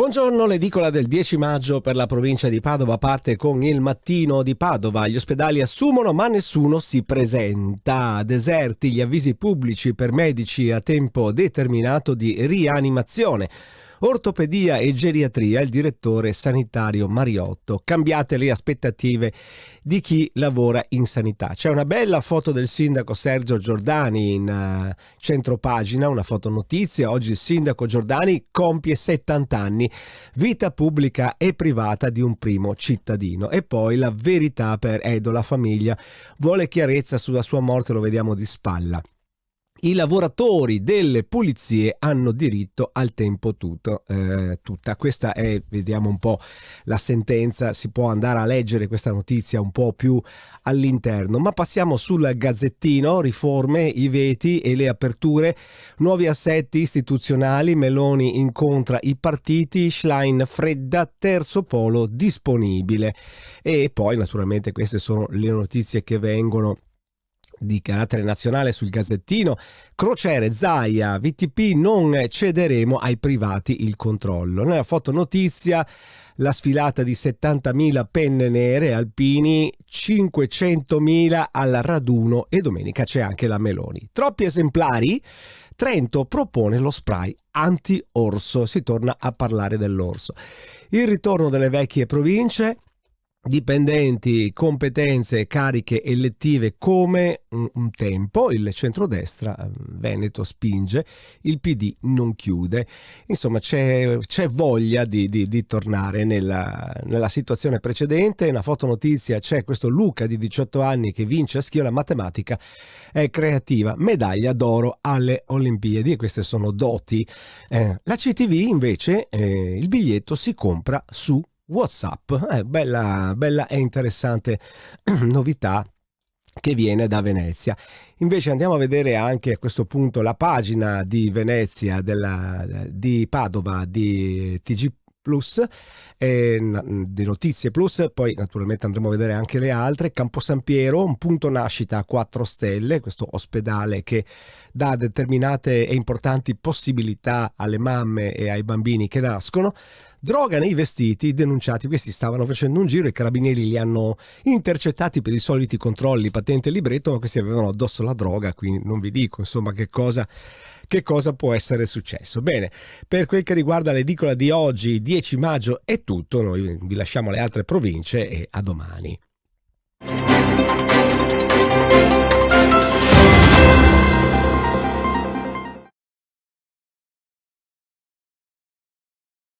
Buongiorno, l'edicola del 10 maggio per la provincia di Padova parte con il Mattino di Padova. Gli ospedali assumono ma nessuno si presenta. Deserti gli avvisi pubblici per medici a tempo determinato di rianimazione. Ortopedia e geriatria, il direttore sanitario Mariotto. Cambiate le aspettative di chi lavora in sanità. C'è una bella foto del sindaco Sergio Giordani in centropagina, una foto notizia. Oggi il sindaco Giordani compie 70 anni, vita pubblica e privata di un primo cittadino. E poi la verità per Edo, la famiglia vuole chiarezza sulla sua morte, lo vediamo di spalla. I lavoratori delle pulizie hanno diritto al tempo tutta. Questa è, vediamo un po' la sentenza, si può andare a leggere questa notizia un po' più all'interno, ma passiamo sul Gazzettino. Riforme, i veti e le aperture, nuovi assetti istituzionali, Meloni incontra i partiti, Schlein fredda, terzo polo disponibile. E poi naturalmente queste sono le notizie che vengono di carattere nazionale sul Gazzettino. Crociere, Zaia, VTP, non cederemo ai privati il controllo. Nella fotonotizia la sfilata di 70.000 penne nere, Alpini 500.000 al raduno e domenica c'è anche la Meloni. Troppi esemplari? Trento propone lo spray anti-orso, si torna a parlare dell'orso. Il ritorno delle vecchie province, dipendenti, competenze, cariche elettive come un tempo, il centrodestra Veneto spinge, il PD non chiude. Insomma c'è voglia di tornare nella situazione precedente. Una fotonotizia, c'è questo Luca di 18 anni che vince a schio la matematica creativa, medaglia d'oro alle Olimpiadi, e queste sono doti. La CTV invece il biglietto si compra su WhatsApp. Bella e interessante novità che viene da Venezia. Invece andiamo a vedere anche a questo punto la pagina di Venezia di Padova di TG Plus, di Notizie Plus. Poi naturalmente andremo a vedere anche le altre. Campo San Piero, un punto nascita a 4 stelle, questo ospedale che dà determinate e importanti possibilità alle mamme e ai bambini che nascono. Droga nei vestiti, denunciati. Questi stavano facendo un giro, i carabinieri li hanno intercettati per i soliti controlli patente e libretto, ma questi avevano addosso la droga, quindi non vi dico insomma che cosa può essere successo. Bene, per quel che riguarda l'edicola di oggi, 10 maggio, è tutto. Noi vi lasciamo le altre province e a domani.